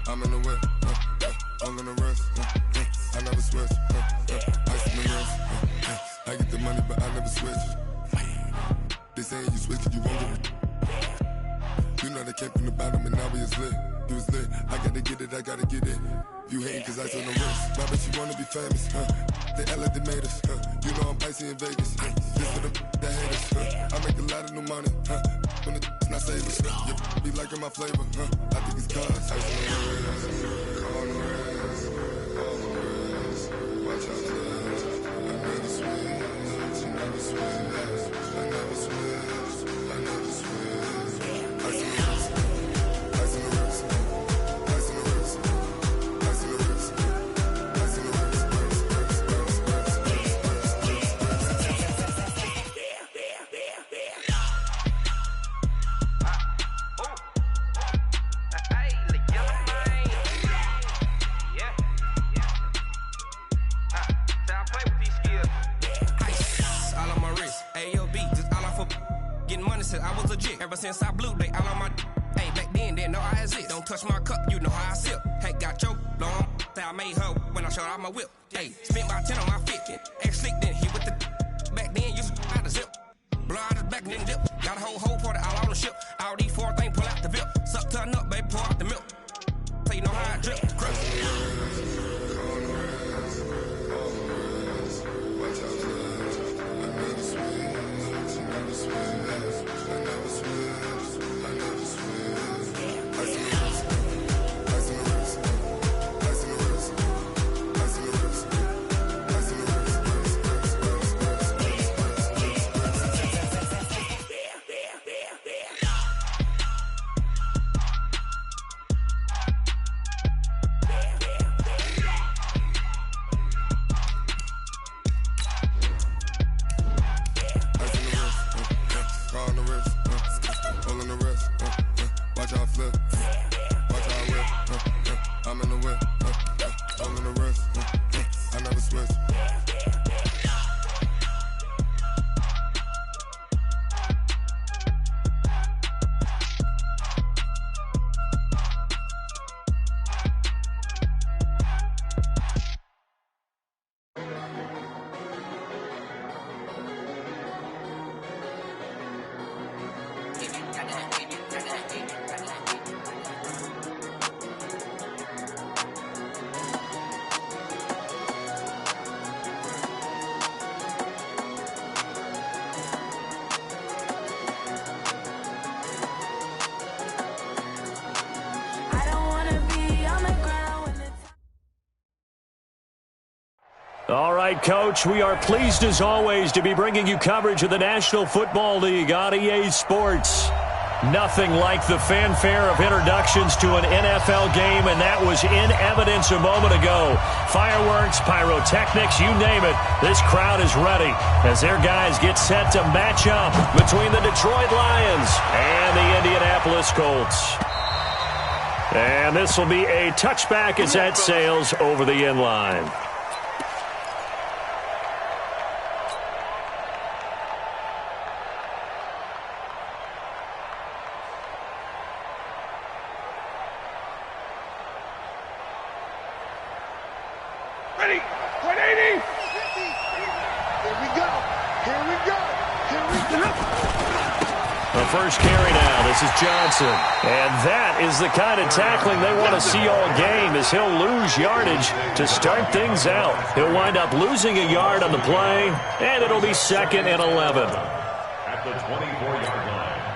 I'm in the whip, all in the rest, I never switch, ice in the wrist, I get the money but I never switch. They saying you switch it, you won't get it. You know they came from the bottom and now we is lit. You was lit, I gotta get it, I gotta get it. You hating cause ice on the wrist, my bitch you wanna be famous, They act like they made us, you know I'm icy in Vegas, this for the that hate us, I make a lot of new money, when the not savers, you be liking my flavor, I think it's cause ice on the wrist, on the wrist, on the wrist, watch out flash, I never switch, I never switch, I never switch, I never switch, ice on the wrist, ice on the wrist, ice on the wrist, ice on the wrist, ice on the wrist, I was legit. Ever since I blew, they all on my. Hey, back then, didn't know I exist. Don't touch my cup, you know how I sip. Hey, got your long. Say I made her when I showed out my whip. Hey, spent about 10 on my fit. Ex slick, then hit with the. Back then, used to out the zip. Blow out his back, then dip. Got a whole party all on the ship. All these 4 things, pull out the VIP. Suck, turn up, baby, pour out the milk. So you know how I drip. Crush. All right, Coach, we are pleased as always to be bringing you coverage of the National Football League on EA Sports. Nothing like the fanfare of introductions to an NFL game, and that was in evidence a moment ago. Fireworks, pyrotechnics, you name it, this crowd is ready as their guys get set to match up between the Detroit Lions and the Indianapolis Colts. And this will be a touchback as that sails over the end line. Ready, 180. Here we go. Here we go. Here we go. The first carry now. This is Johnson. And that is the kind of tackling they want to see all game, as he'll lose yardage to start things out. He'll wind up losing a yard on the play, and it'll be 2nd and 11. At the 24-yard line.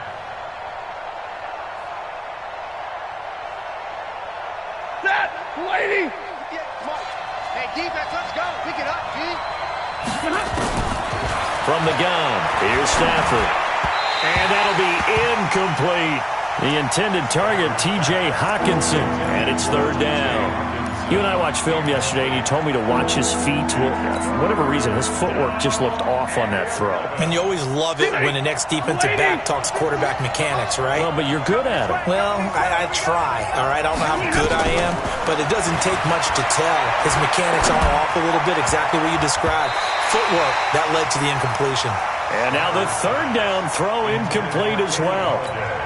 Set, waiting. Hey, defense, let's go. Pick it up, G. From the gun, here's Stafford. And that'll be incomplete. The intended target, T.J. Hawkinson, and it's 3rd down. You and I watched film yesterday, and you told me to watch his feet. Well, for whatever reason, his footwork just looked off on that throw. And you always love it when the next defensive back talks quarterback mechanics, right? Well, but you're good at it. Well, I try, all right? I don't know how good I am, but it doesn't take much to tell. His mechanics are off a little bit, exactly what you described. Footwork, that led to the incompletion. And now the third down throw incomplete as well.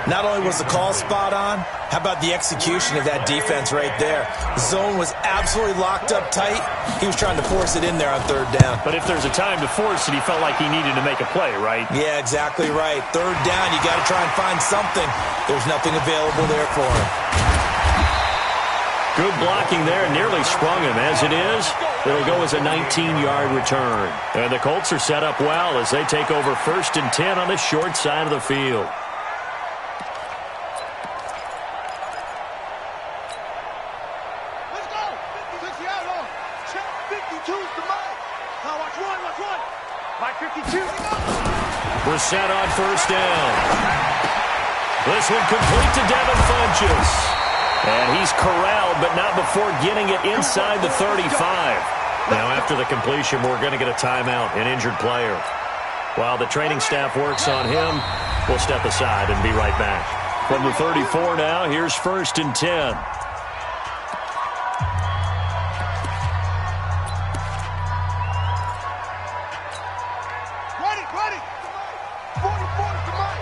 Not only was the call spot on, how about the execution of that defense right there? The zone was absolutely locked up tight. He was trying to force it in there on third down. But if there's a time to force it, he felt like he needed to make a play, right? Yeah, exactly right. Third down, you got to try and find something. There's nothing available there for him. Good blocking there, nearly sprung him. As it is, it'll go as a 19-yard return. And the Colts are set up well as they take over 1st and 10 on the short side of the field. Let's go. 50 out long. Check 52's the mic. Now watch one. Mike 52. We're set on 1st down. This one complete to Devin Funchess. And he's corralled, but not before getting it inside the 35. Now, after the completion, we're going to get a timeout, an injured player. While the training staff works on him, we'll step aside and be right back. From the 34 now, here's 1st and 10. Ready. 44 is the mic.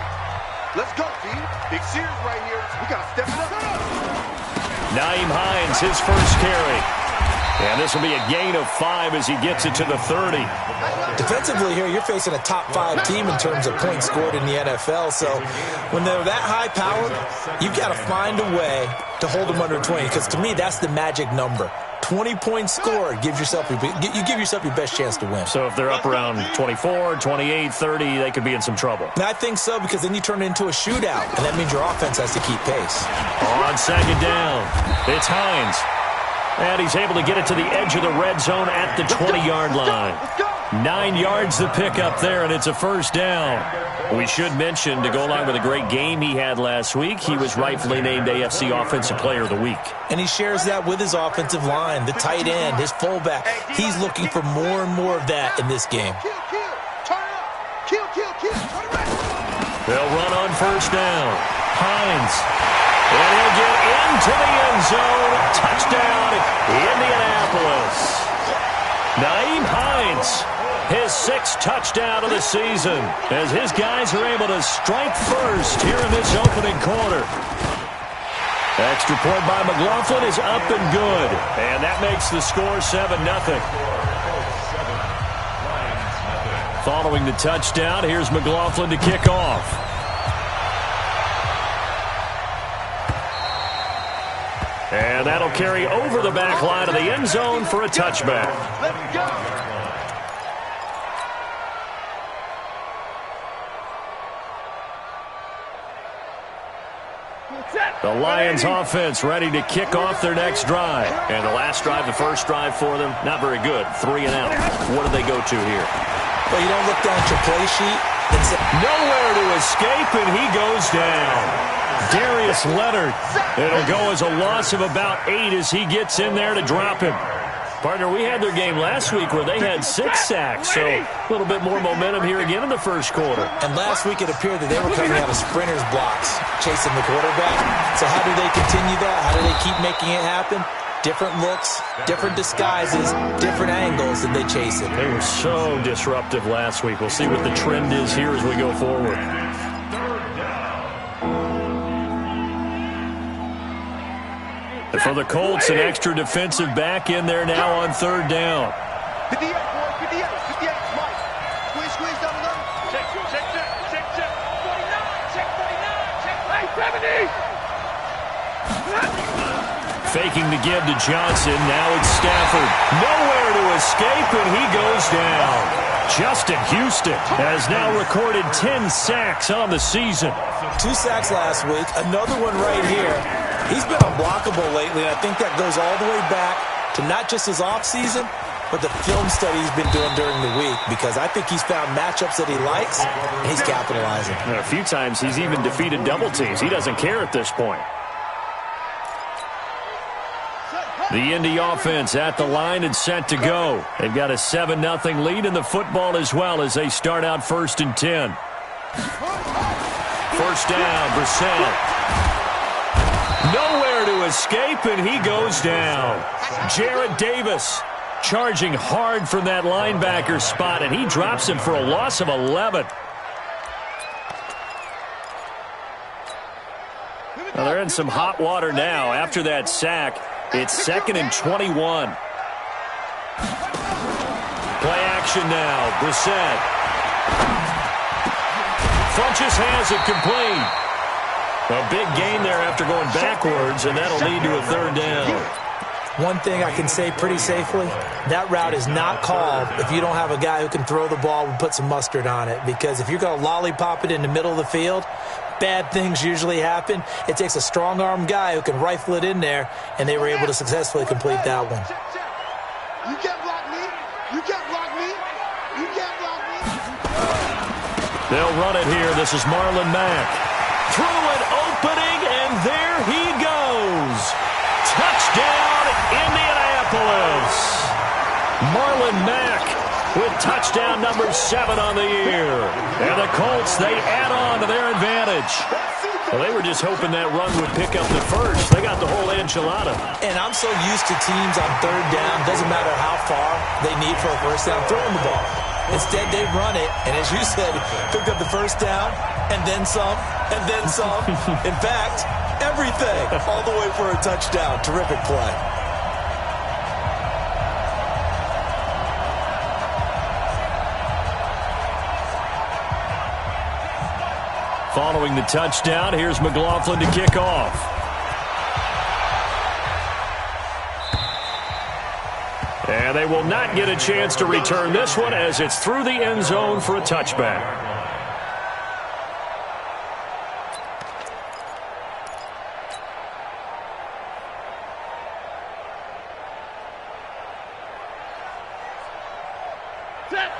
Let's go, team. Big series right here. We got to step it up. Nyheim Hines, his first carry. And this will be a gain of 5 as he gets it to the 30. Defensively here, you're facing a top 5 team in terms of points scored in the NFL. So when they're that high-powered, you've got to find a way to hold them under 20. Because to me, that's the magic number. 20 points scored gives yourself your best chance to win. So if they're up around 24, 28, 30, they could be in some trouble. And I think so, because then you turn it into a shootout, and that means your offense has to keep pace. On 2nd down, it's Hines. And he's able to get it to the edge of the red zone at the 20-yard line. 9 yards to pick up there, and it's a 1st down. We should mention, to go along with a great game he had last week, he was rightfully named AFC Offensive Player of the Week. And he shares that with his offensive line, the tight end, his fullback. He's looking for more and more of that in this game. Kill. Turn around. They'll run on 1st down. Hines. And he'll get into the end zone. Touchdown, Indianapolis. Nyheim Hines, his 6th touchdown of the season, as his guys are able to strike first here in this opening quarter. Extra point by McLaughlin is up and good, and that makes the score 7-0. Following the touchdown, here's McLaughlin to kick off. And that'll carry over the back line of the end zone for a touchback. Let's go. The Lions offense ready to kick off their next drive. And the last drive, the first drive for them, not very good. 3 and out. What do they go to here? Well, you don't look down at your play sheet and say, nowhere to escape, and he goes down. Darius Leonard. It'll go as a loss of about 8 as he gets in there to drop him. Partner, we had their game last week where they had 6 sacks, so a little bit more momentum here again in the first quarter. And last week it appeared that they were coming out of sprinters blocks, chasing the quarterback. So how do they continue that? How do they keep making it happen? Different looks, different disguises, different angles that they chase it. They were so disruptive last week. We'll see what the trend is here as we go forward. And for the Colts, an extra defensive back in there now on 3rd down. 58, boy, 58, Mike. Squeeze down the line. Check. 49, check 70. Faking the give to Johnson. Now it's Stafford. Nowhere to escape, and he goes down. Justin Houston has now recorded 10 sacks on the season. 2 sacks last week, another one right here. He's been unblockable lately, and I think that goes all the way back to not just his offseason, but the film study he's been doing during the week, because I think he's found matchups that he likes, and he's capitalizing. And a few times he's even defeated double teams. He doesn't care at this point. The Indy offense at the line and set to go. They've got a 7-0 lead in the football as well as they start out 1st and 10. 1st down, Brissett. Nowhere to escape, and he goes down. Jarrett Davis charging hard from that linebacker spot, and he drops him for a loss of 11. Well, they're in some hot water now. After that sack, it's 2nd and 21. Play action now. Brissett. Funches has it complete. A big gain there after going backwards, and that'll lead to a 3rd down. One thing I can say pretty safely, that route is not called if you don't have a guy who can throw the ball and put some mustard on it. Because if you're going to lollipop it in the middle of the field, bad things usually happen. It takes a strong-arm guy who can rifle it in there, and they were able to successfully complete that one. You can't block me. You can't block me. You can't block me. They'll run it here. This is Marlon Mack. Through an opening, and there he goes. Touchdown, Indianapolis. Marlon Mack with touchdown number 7 on the year. And the Colts, they add on to their advantage. Well, they were just hoping that run would pick up the first. They got the whole enchilada. And I'm so used to teams on 3rd down, doesn't matter how far they need for a first down, throwing the ball. Instead, they run it, and as you said, picked up the first down, and then some, and then some. In fact, everything, all the way for a touchdown. Terrific play. Following the touchdown, here's McLaughlin to kick off. And they will not get a chance to return this one as it's through the end zone for a touchback.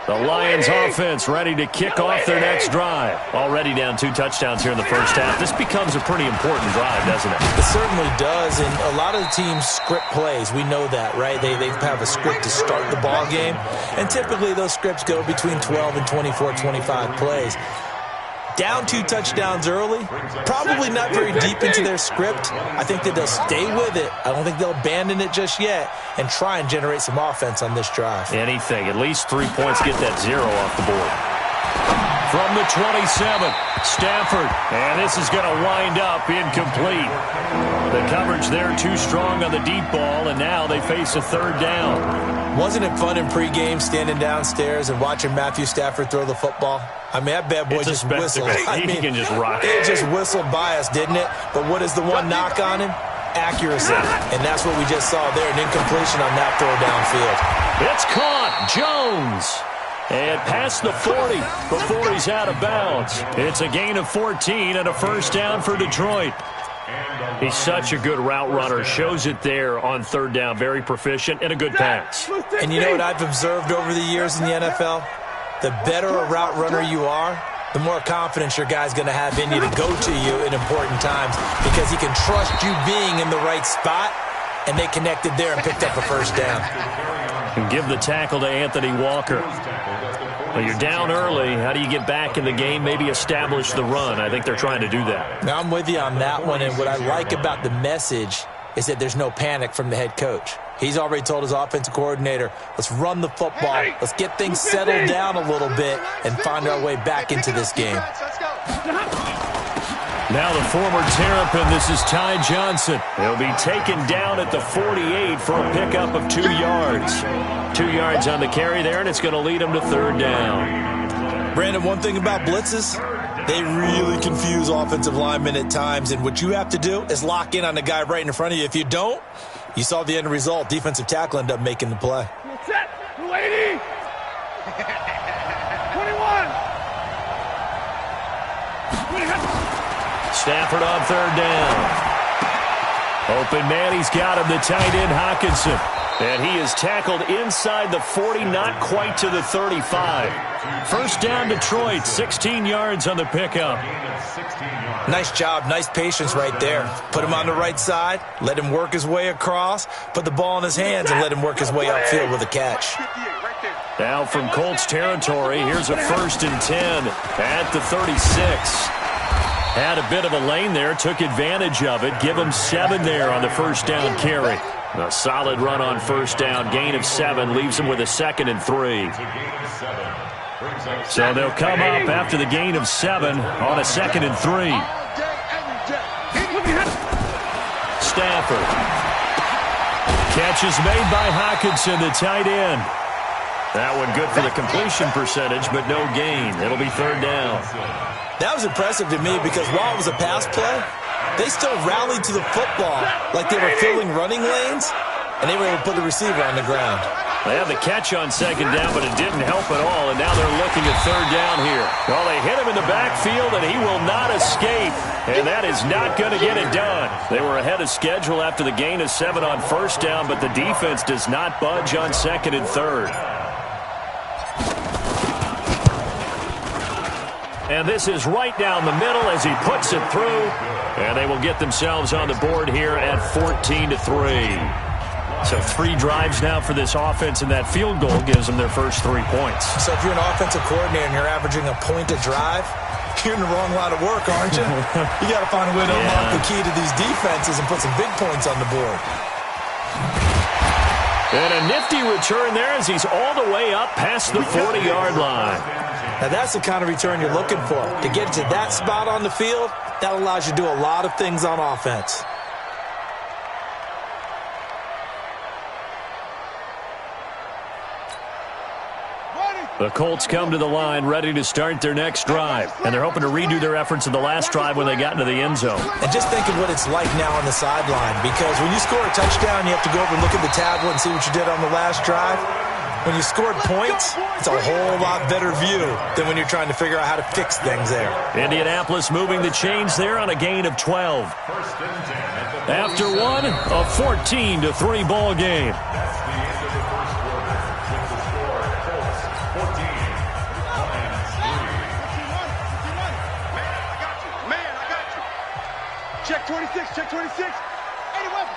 The Lions offense ready to kick off their next drive. Already down 2 touchdowns here in the first half. This becomes a pretty important drive, doesn't it? It certainly does, and a lot of the teams script plays. We know that, right? They have a script to start the ball game, and typically those scripts go between 12 and 24, 25 plays. Down 2 touchdowns early, probably not very deep into their script. I think that they'll stay with it. I don't think they'll abandon it just yet and try and generate some offense on this drive. Anything. At least 3 points. Get that 0 off the board. From the 27, Stafford. And this is going to wind up incomplete. The coverage there too strong on the deep ball, and now they face a 3rd down. Wasn't it fun in pregame standing downstairs and watching Matthew Stafford throw the football? I mean, that bad boy just whistled. He can just rock it. It just whistled by us, didn't it? But what is the one knock on him? Accuracy. And that's what we just saw there, an incompletion on that throw downfield. It's caught. Jones. And past the 40 before he's out of bounds. It's a gain of 14 and a first down for Detroit. He's such a good route runner. Shows it there on 3rd down. Very proficient and a good pass. And you know what I've observed over the years in the NFL? The better a route runner you are, the more confidence your guy's going to have in you to go to you in important times because he can trust you being in the right spot, and they connected there and picked up a first down. And give the tackle to Anthony Walker. Well, you're down early. How do you get back in the game? Maybe establish the run. I think they're trying to do that. Now, I'm with you on that one, and what I like about the message is that there's no panic from the head coach. He's already told his offensive coordinator, let's run the football, let's get things settled down a little bit and find our way back into this game. Now the former Terrapin, this is Ty Johnson. He'll be taken down at the 48 for a pickup of 2 yards. 2 yards on the carry there, and it's going to lead him to 3rd down. Brandon, one thing about blitzes, they really confuse offensive linemen at times, and what you have to do is lock in on the guy right in front of you. If you don't, you saw the end result. Defensive tackle ended up making the play. Set. 280. 21. Stafford on 3rd down. Open man, he's got him, the tight end Hockenson. And he is tackled inside the 40, not quite to the 35. First down, Detroit, 16 yards on the pickup. Nice job, nice patience right there. Put him on the right side, let him work his way across, put the ball in his hands, and let him work his way upfield with a catch. Now from Colts territory, here's a 1st and 10 at the 36. Had a bit of a lane there, took advantage of it. Give him 7 there on the first down carry. A solid run on first down. Gain of 7 leaves them with a 2nd and 3. So they'll come up after the gain of 7 on a 2nd and 3. Stafford. Catch is made by Hockenson, the tight end. That one good for the completion percentage, but no gain. It'll be 3rd down. That was impressive to me because while it was a pass play, they still rallied to the football like they were filling running lanes, and they were able to put the receiver on the ground. They had the catch on 2nd down, but it didn't help at all, and now they're looking at 3rd down here. Well, they hit him in the backfield, and he will not escape, and that is not going to get it done. They were ahead of schedule after the gain of 7 on first down, but the defense does not budge on 2nd and 3rd. And this is right down the middle as he puts it through. And they will get themselves on the board here at 14-3. So 3 drives now for this offense, and that field goal gives them their first 3 points. So if you're an offensive coordinator and you're averaging a point a drive, you're in the wrong line of work, aren't you? You got to find a way to unlock the key to these defenses and put some big points on the board. And a nifty return there as he's all the way up past the 40-yard line. Now, that's the kind of return you're looking for. To get to that spot on the field, that allows you to do a lot of things on offense. The Colts come to the line ready to start their next drive. And they're hoping to redo their efforts in the last drive when they got into the end zone. And just think of what it's like now on the sideline. Because when you score a touchdown, you have to go over and look at the tablet and see what you did on the last drive. When you scored points, it's a whole lot better view than when you're trying to figure out how to fix things there. Indianapolis moving the chains there on a gain of 12. After one, a 14-3 ball game. Check 26, check 26. 81.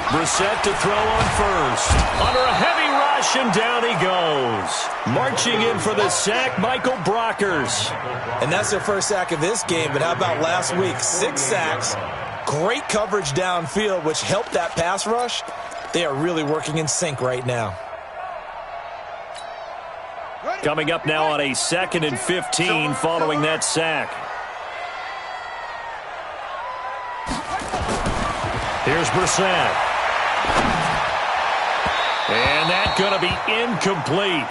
Brissett to throw on first. Under a heavy rush, and down he goes. Marching in for the sack, Michael Brockers. And that's their first sack of this game, but how about last week? 6 sacks, great coverage downfield, which helped that pass rush. They are really working in sync right now. Coming up now on a 2nd and 15 following that sack. Here's Brissett. And that's going to be incomplete.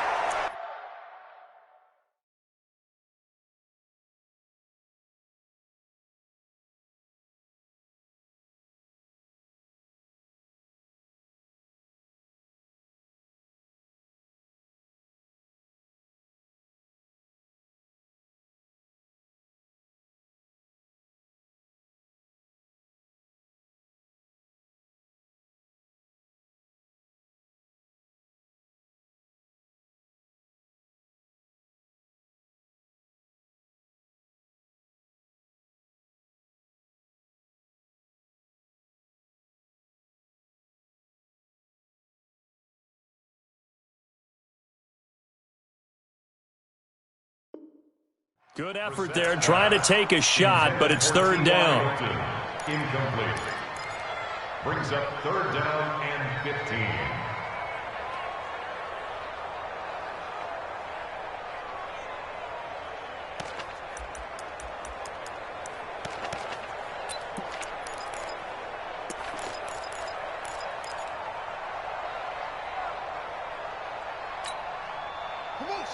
Good effort there, trying to take a shot, but it's 3rd down. Incomplete. Brings up 3rd down and 15.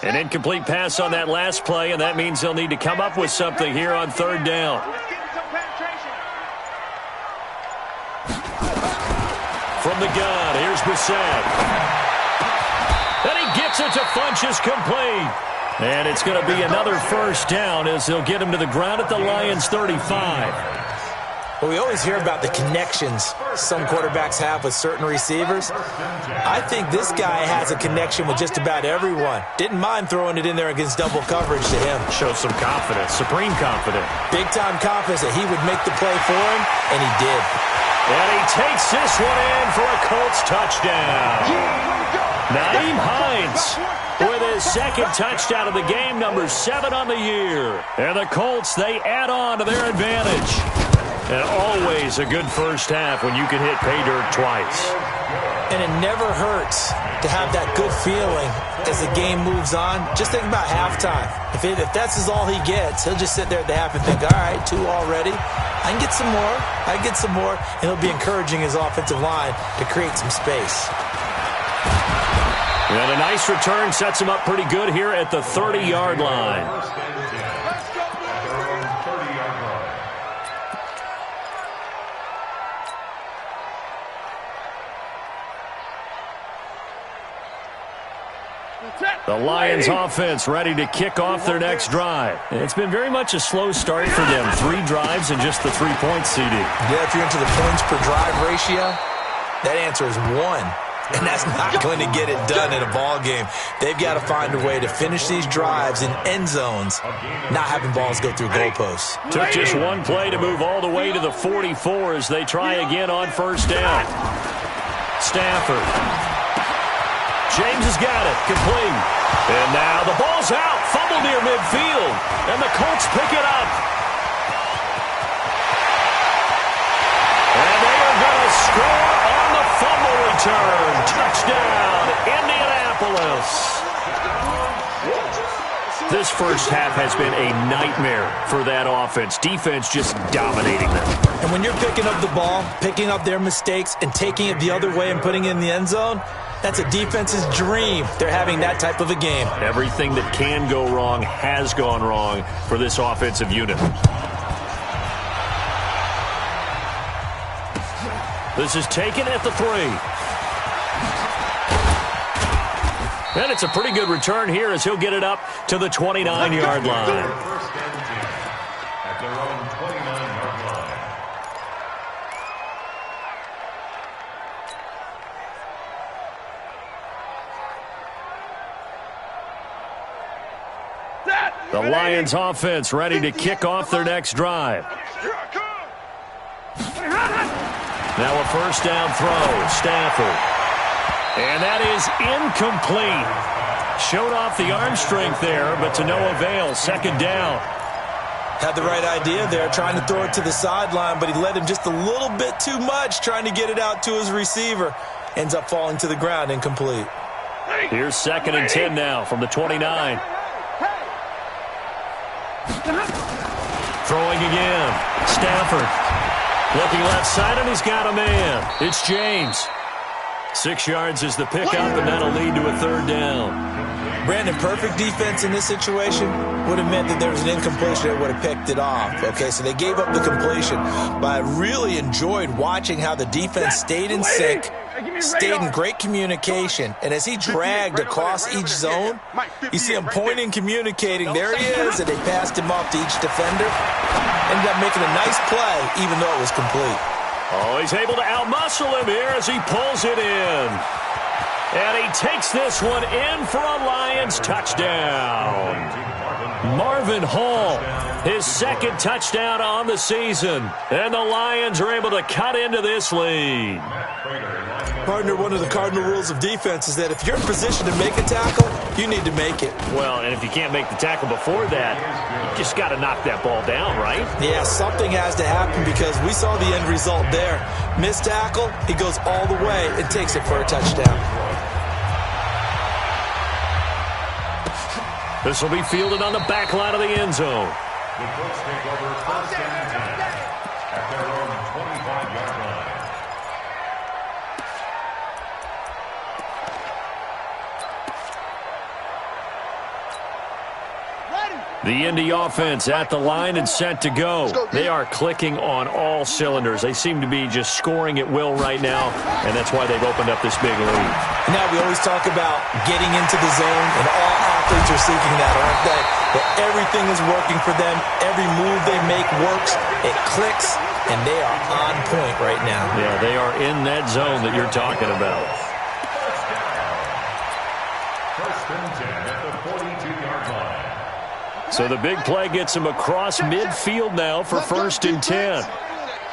An incomplete pass on that last play, and that means they'll need to come up with something here on 3rd down. From the gun, here's Brissett. And he gets it to Funchess complete. And it's going to be another first down as they'll get him to the ground at the Lions' 35. Well, we always hear about the connections some quarterbacks have with certain receivers. I think this guy has a connection with just about everyone. Didn't mind throwing it in there against double coverage to him. Shows some confidence, supreme confidence. Big-time confidence that he would make the play for him, and he did. And he takes this one in for a Colts touchdown. Nyheim Hines with his 2nd touchdown of the game, number 7 on the year. And the Colts, they add on to their advantage. And always a good first half when you can hit pay dirt twice. And it never hurts to have that good feeling as the game moves on. Just think about halftime. If that's all he gets, he'll just sit there at the half and think, all right, 2 already. I can get some more. I can get some more. And he'll be encouraging his offensive line to create some space. And a nice return sets him up pretty good here at the 30-yard line. The Lions offense ready to kick off their next drive. It's been very much a slow start for them. 3 drives and just the 3 points, CD. Yeah, if you're into the points per drive ratio, that answer is 1. And that's not going to get it done in a ball game. They've got to find a way to finish these drives in end zones, not having balls go through goalposts. Took just 1 play to move all the way to the 44 as they try again on first down. Stafford. James has got it. Complete. And now the ball's out. Fumble near midfield. And the Colts pick it up. And they are going to score on the fumble return. Touchdown, Indianapolis. This first half has been a nightmare for that offense. Defense just dominating them. And when you're picking up the ball, picking up their mistakes, and taking it the other way and putting it in the end zone, that's a defense's dream. They're having that type of a game. Everything that can go wrong has gone wrong for this offensive unit. This is taken at the 3. And it's a pretty good return here as he'll get it up to the 29-yard line. At their own 29-yard line. The Lions offense ready to kick off their next drive. Now a first down throw, Stafford. And that is incomplete. Showed off the arm strength there, but to no avail. Second down. Had the right idea there, trying to throw it to the sideline, but he led him just a little bit too much, trying to get it out to his receiver. Ends up falling to the ground, incomplete. Here's 2nd and 10 now from the 29. Throwing again. Stafford. Looking left side, and he's got a man. It's James. 6 yards is the pickup, and that'll lead to a 3rd down. Brandon, perfect defense in this situation would have meant that there was an incompletion that would have picked it off. Okay, so they gave up the completion. But I really enjoyed watching how the defense stayed in sync, stayed in great communication. And as he dragged across each zone, you see him pointing, communicating. There he is, and they passed him off to each defender. Ended up making a nice play, even though it was complete. Oh, he's able to outmuscle him here as he pulls it in. And he takes this one in for a Lions touchdown. Marvin Hall, his 2nd touchdown on the season. And the Lions are able to cut into this lead. Partner, one of the cardinal rules of defense is that if you're in position to make a tackle, you need to make it. Well, and if you can't make the tackle before that, you just got to knock that ball down, right? Yeah, something has to happen because we saw the end result there. Missed tackle, he goes all the way and takes it for a touchdown. This will be fielded on the back line of the end zone. The Colts take over 1st and 10 at their own 25-yard line. The Indy offense at the line and set to go. They are clicking on all cylinders. They seem to be just scoring at will right now, and that's why they've opened up this big lead. Now, we always talk about getting into the zone, and all athletes are seeking that, aren't they? But everything is working for them. Every move they make works. It clicks, and they are on point right now. Yeah, they are in that zone that you're talking about. First and 10 at the 42-yard line. So the big play gets him across midfield now for 1st and 10.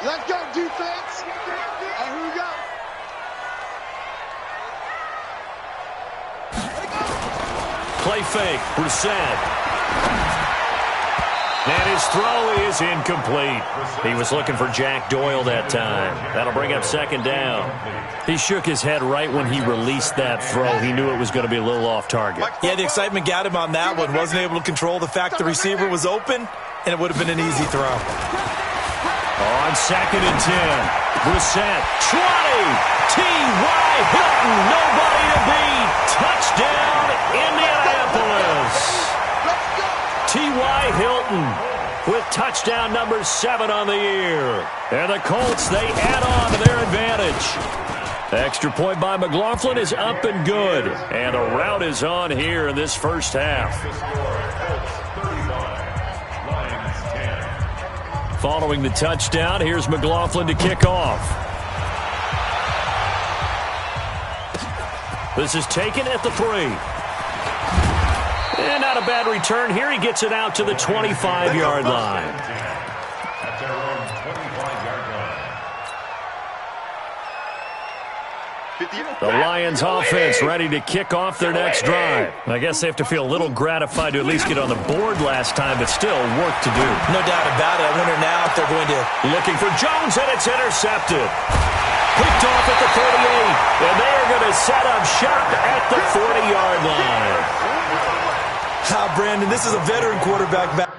Let's go, defense. And here we go. Play fake, Brissett. And his throw is incomplete. He was looking for Jack Doyle that time. That'll bring up second down. He shook his head right when he released that throw. He knew it was going to be a little off target. Yeah, the excitement got him on that one. Wasn't able to control the fact the receiver was open, and it would have been an easy throw. On second and 10, Brissett, 20, T.Y. Hilton, nobody to beat. Touchdown, Indianapolis. T.Y. Hilton with touchdown number 7 on the year. And the Colts, they add on to their advantage. Extra point by McLaughlin is up and good. And a rout is on here in this first half. Following the touchdown, here's McLaughlin to kick off. This is taken at the 3. And not a bad return here. He gets it out to the 25-yard line. At their own 25-yard line. The Lions offense ready to kick off their next drive. I guess they have to feel a little gratified to at least get on the board last time, but still work to do. No doubt about it. I wonder now if they're going to... Looking for Jones, and it's intercepted. Picked off at the 38, and they're going to set up shop at the 40-yard line. Brandon, this is a veteran quarterback back.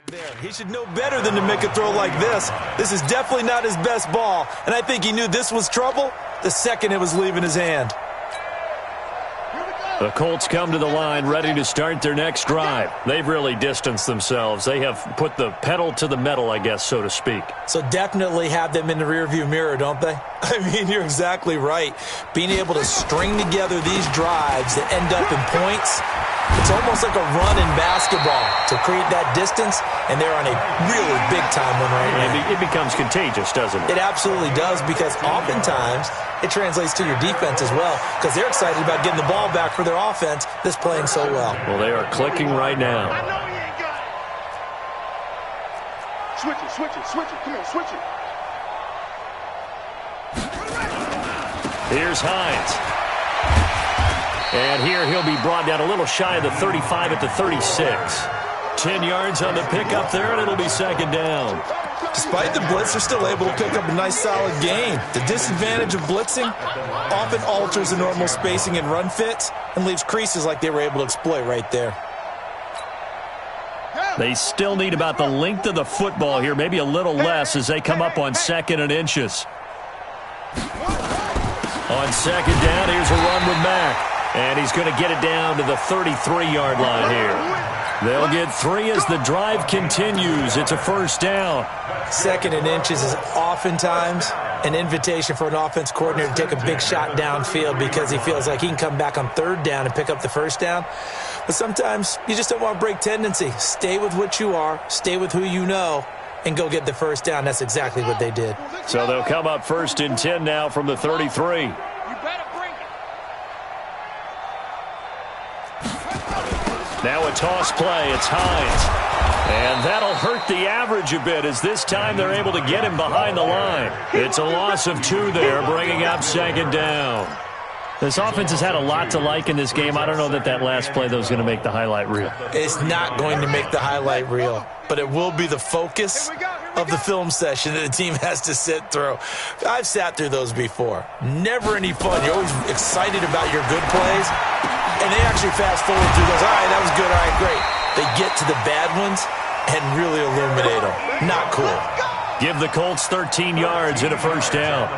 There. He should know better than to make a throw like this. This is definitely not his best ball, and I think he knew this was trouble the second it was leaving his hand. The Colts come to the line ready to start their next drive. They've really distanced themselves. They have put the pedal to the metal, I guess, so to speak. So definitely have them in the rearview mirror, don't they? I mean, you're exactly right. Being able to string together these drives that end up in points, it's almost like a run in basketball to create that distance, and they're on a really big-time one right now. It becomes contagious, doesn't it? It absolutely does, because oftentimes it translates to your defense as well, because they're excited about getting the ball back for their offense that's playing so well. Well, they are clicking right now. I know he ain't got it. Switch it, switch it, switch it. Come on, switch it. Here's Hines. And here he'll be brought down a little shy of the 35 at the 36. 10 yards on the pickup there, and it'll be second down. Despite the blitz, they're still able to pick up a nice, solid gain. The disadvantage of blitzing often alters the normal spacing and run fits and leaves creases like they were able to exploit right there. They still need about the length of the football here, maybe a little less as they come up on second and inches. On second down, here's a run with Mack. And he's going to get it down to the 33-yard line here. They'll get 3 as the drive continues. It's a first down. Second and inches is oftentimes an invitation for an offense coordinator to take a big shot downfield because he feels like he can come back on third down and pick up the first down. But sometimes you just don't want to break tendency. Stay with what you are, stay with who you know, and go get the first down. That's exactly what they did. So they'll come up first and 10 now from the 33. Now a toss play. It's Hines. And that'll hurt the average a bit as this time they're able to get him behind the line. It's a loss of 2 there, bringing up second down. This offense has had a lot to like in this game. I don't know that that last play, though, is going to make the highlight reel. It's not going to make the highlight reel, but it will be the focus of the film session that the team has to sit through. I've sat through those before. Never any fun. You're always excited about your good plays, and they actually fast forward through those. All right, that was good. All right, great. They get to the bad ones and really illuminate them. Not cool. Give the Colts 13 yards and a first down.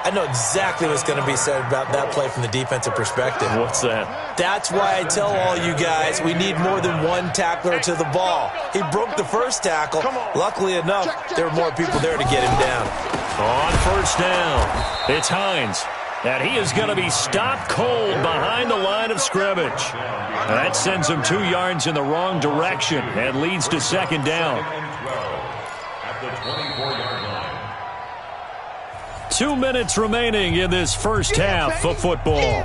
I know exactly what's going to be said about that play from the defensive perspective. What's that? That's why I tell all you guys we need more than one tackler to the ball. He broke the first tackle. Luckily enough, there were more people there to get him down. On first down, it's Hines. And he is going to be stopped cold behind the line of scrimmage. And that sends him 2 yards in the wrong direction and leads to second down. At the 24-yard line. 2 minutes remaining in this first half of football.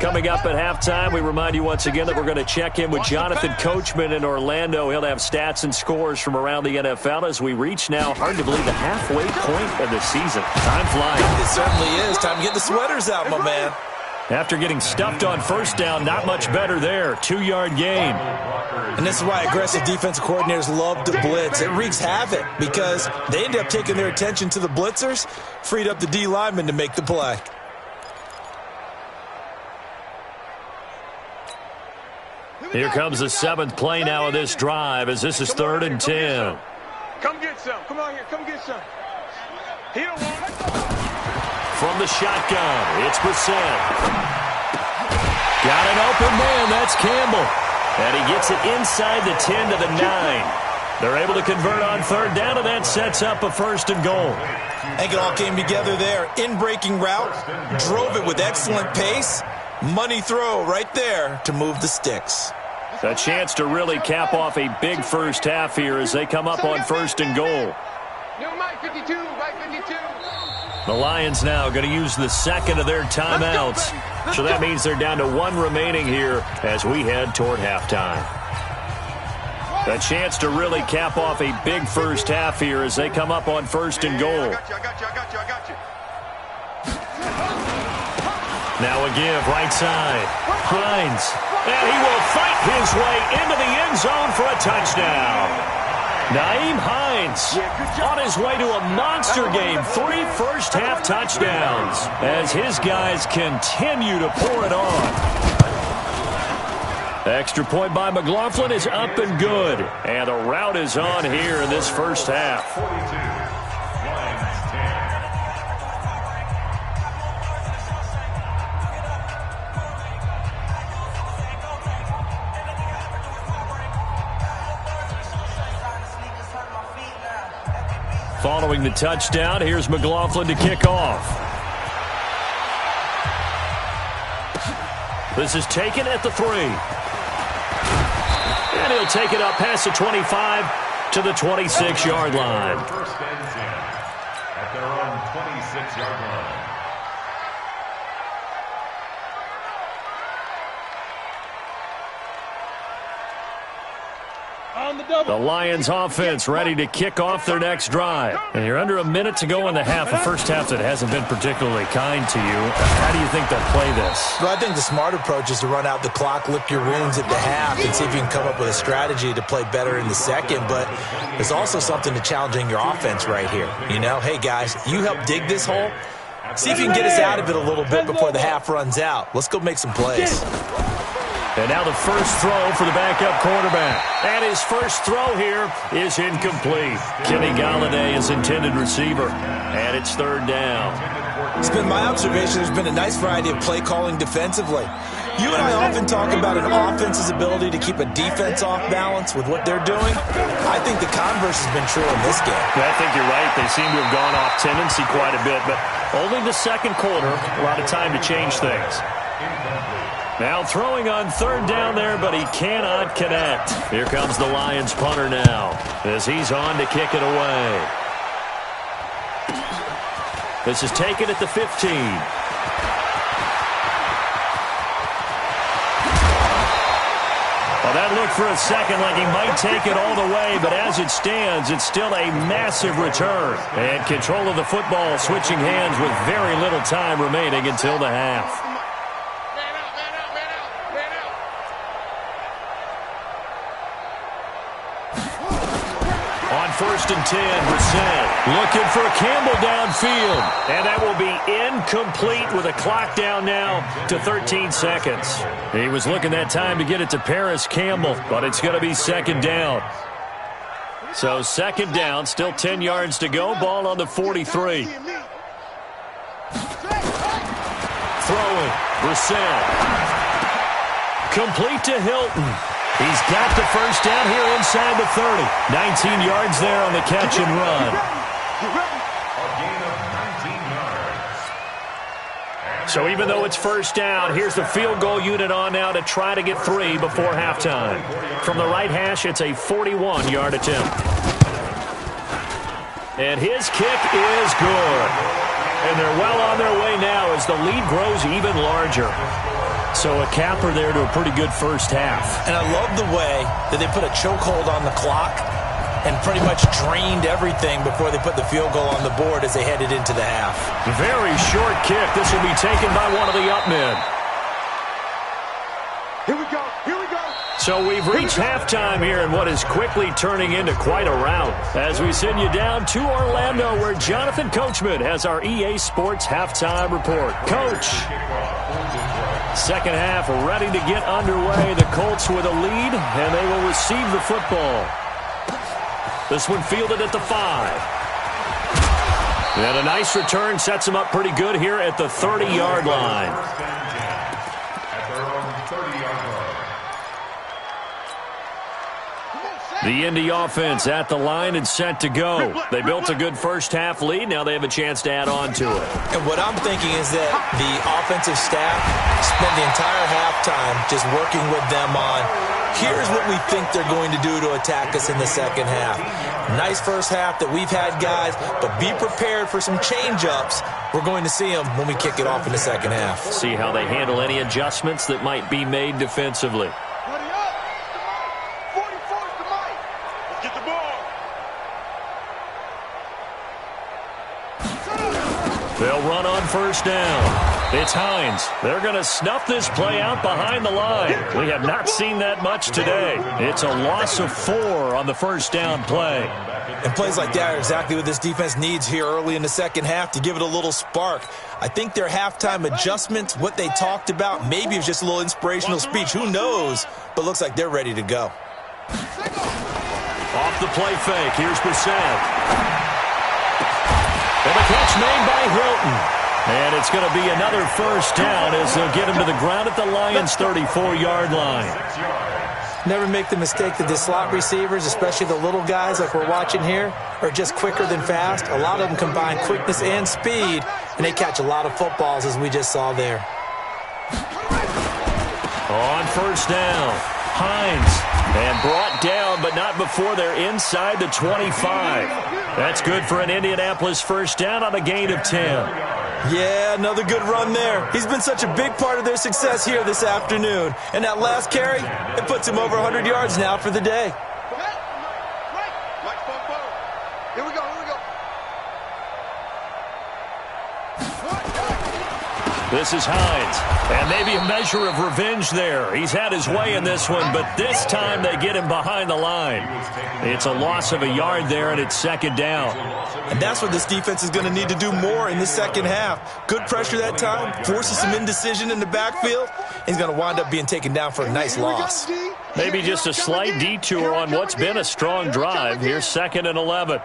Coming up at halftime, we remind you once again that we're going to check in with Jonathan Coachman in Orlando. He'll have stats and scores from around the NFL as we reach now, hard to believe, the halfway point of the season. Time flies. It certainly is. Time to get the sweaters out, my man. After getting stuffed on first down, not much better there. 2-yard gain. And this is why aggressive defensive coordinators love to blitz. It wreaks havoc because they end up taking their attention to the blitzers, freed up the D lineman to make the play. Here comes the 7th play now of this drive as this is 3rd and 10. Come get some. Come on here. Come get some. He don't want it. From the shotgun, it's Brissett. Got an open man, that's Campbell. And he gets it inside the 10 to the 9. They're able to convert on 3rd down, and that sets up a 1st and goal. I think it all came together there. In-breaking route, drove it with excellent pace. Money throw right there to move the sticks. A chance to really cap off a big first half here as they come up on 1st and goal. No, Mike 52, Mike 52. The Lions now going to use the 2nd of their timeouts. So that means they're down to 1 remaining here as we head toward halftime. A chance to really cap off a big first half here as they come up on 1st and goal. I got you. Now a give, right side. Hines. And he will fight his way into the end zone for a touchdown. Nyheim Hines on his way to a monster game. 3 first-half touchdowns as his guys continue to pour it on. Extra point by McLaughlin is up and good. And the route is on here in this first half. 42. Lions 10. Following the touchdown, here's McLaughlin to kick off. This is taken at the 3. And he'll take it up past the 25 to the 26-yard line. 1st and 10 at their own 26-yard line. The Lions offense ready to kick off their next drive. And you're under a minute to go in the half, a first half that hasn't been particularly kind to you. How do you think they'll play this? Well, I think the smart approach is to run out the clock, lick your wounds at the half, and see if you can come up with a strategy to play better in the second. But there's also something to challenging your offense right here. You know, hey, guys, you help dig this hole. See if you can get us out of it a little bit before the half runs out. Let's go make some plays. And now the first throw for the backup quarterback. And his first throw here is incomplete. Kenny Galladay is intended receiver. And it's 3rd down. It's been my observation there's been a nice variety of play calling defensively. You and I often talk about an offense's ability to keep a defense off balance with what they're doing. I think the converse has been true in this game. I think you're right. They seem to have gone off tendency quite a bit, but only the second quarter, a lot of time to change things. Now throwing on 3rd down there, but he cannot connect. Here comes the Lions punter now as he's on to kick it away. This is taken at the 15. Well, that looked for a second like he might take it all the way, but as it stands, it's still a massive return. And control of the football switching hands with very little time remaining until the half. On 1st and 10, Brissett looking for Campbell downfield. And that will be incomplete with a clock down now to 13 seconds. He was looking that time to get it to Paris Campbell, but it's going to be 2nd down. So 2nd down, still 10 yards to go. Ball on the 43. Throwing, Brissett. Complete to Hilton. He's got the first down here inside the 30. 19 yards there on the catch and run. A gain of 19 yards. So even though it's first down, here's the field goal unit on now to try to get 3 before halftime. From the right hash, it's a 41-yard attempt. And his kick is good. And they're well on their way now as the lead grows even larger. So a capper there to a pretty good first half. And I love the way that they put a chokehold on the clock and pretty much drained everything before they put the field goal on the board as they headed into the half. Very short kick. This will be taken by one of the up men. Here we go. Here we go. So we've reached halftime here in what is quickly turning into quite a rout as we send you down to Orlando where Jonathan Coachman has our EA Sports halftime report. Coach, second half ready to get underway. The Colts with a lead, and they will receive the football. This one fielded at the 5. And a nice return sets them up pretty good here at the 30-yard line. At their own 30-yard line. The Indy offense at the line and set to go. They built a good first half lead. Now they have a chance to add on to it. And what I'm thinking is that the offensive staff spent the entire halftime just working with them on, here's what we think they're going to do to attack us in the second half. Nice first half that we've had, guys, but be prepared for some change-ups. We're going to see them when we kick it off in the second half. See how they handle any adjustments that might be made defensively. Buddy up. 44 is the mic. Let's get the ball. They'll run on first down. It's Hines. They're going to snuff this play out behind the line. We have not seen that much today. It's a loss of 4 on the first down play. And plays like that are exactly what this defense needs here early in the second half to give it a little spark. I think their halftime adjustments, what they talked about, maybe it was just a little inspirational speech. Who knows? But looks like they're ready to go. Off the play fake. Here's Brissett. And the catch made by Hilton. And it's going to be another first down as they'll get him to the ground at the Lions' 34-yard line. Never make the mistake that the slot receivers, especially the little guys like we're watching here, are just quicker than fast. A lot of them combine quickness and speed, and they catch a lot of footballs as we just saw there. On first down, Hines. And brought down, but not before they're inside the 25. That's good for an Indianapolis first down on a gain of 10. Yeah, another good run there. He's been such a big part of their success here this afternoon. And that last carry, it puts him over 100 yards now for the day. Here we go, here we go. This is Hines. And maybe a measure of revenge there. He's had his way in this one, but this time they get him behind the line. It's a loss of a yard there, and it's second down. And that's what this defense is going to need to do more in the second half. Good pressure that time, forces some indecision in the backfield. He's going to wind up being taken down for a nice loss. Maybe just a slight detour on what's been a strong drive. Here's 2nd and 11.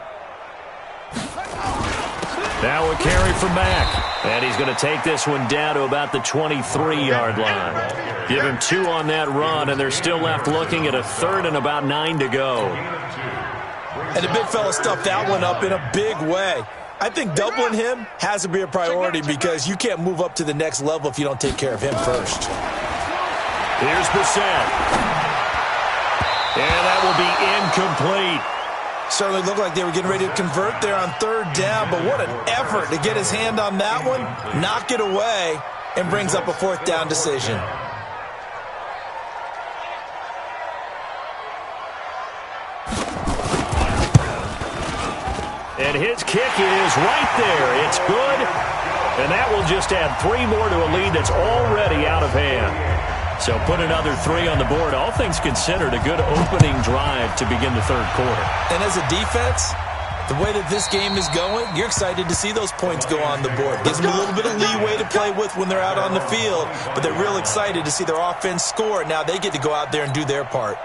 Now a carry from Mack. And he's going to take this one down to about the 23-yard line. Give him 2 on that run, and they're still left looking at a 3rd and about 9 to go. And the big fella stuffed that one up in a big way. I think doubling him has to be a priority because you can't move up to the next level if you don't take care of him first. Here's Brissett. And that will be incomplete. Certainly looked like they were getting ready to convert there on 3rd down, but what an effort to get his hand on that one, knock it away, and brings up a 4th down decision. And his kick is right there. It's good. And that will just add 3 more to a lead that's already out of hand. So put another 3 on the board. All things considered, a good opening drive to begin the 3rd quarter. And as a defense, the way that this game is going, you're excited to see those points go on the board. Gives them a little bit of leeway to play with when they're out on the field, but they're real excited to see their offense score. Now they get to go out there and do their part.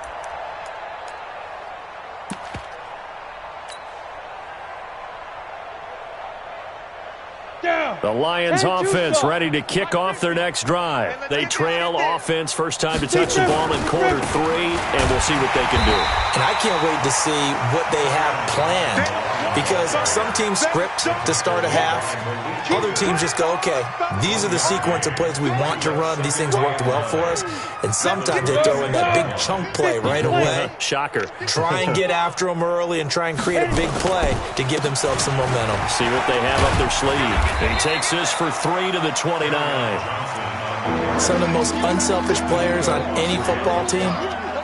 The Lions offense ready to kick off their next drive. They trail offense, first time to touch the ball in quarter 3, and we'll see what they can do. And I can't wait to see what they have planned because some teams script to start a half. Other teams just go, okay, these are the sequence of plays we want to run. These things worked well for us. And sometimes they throw in that big chunk play right away. Shocker. Try and get after them early and try and create a big play to give themselves some momentum. See what they have up their sleeve. He takes this for 3 to the 29. Some of the most unselfish players on any football team,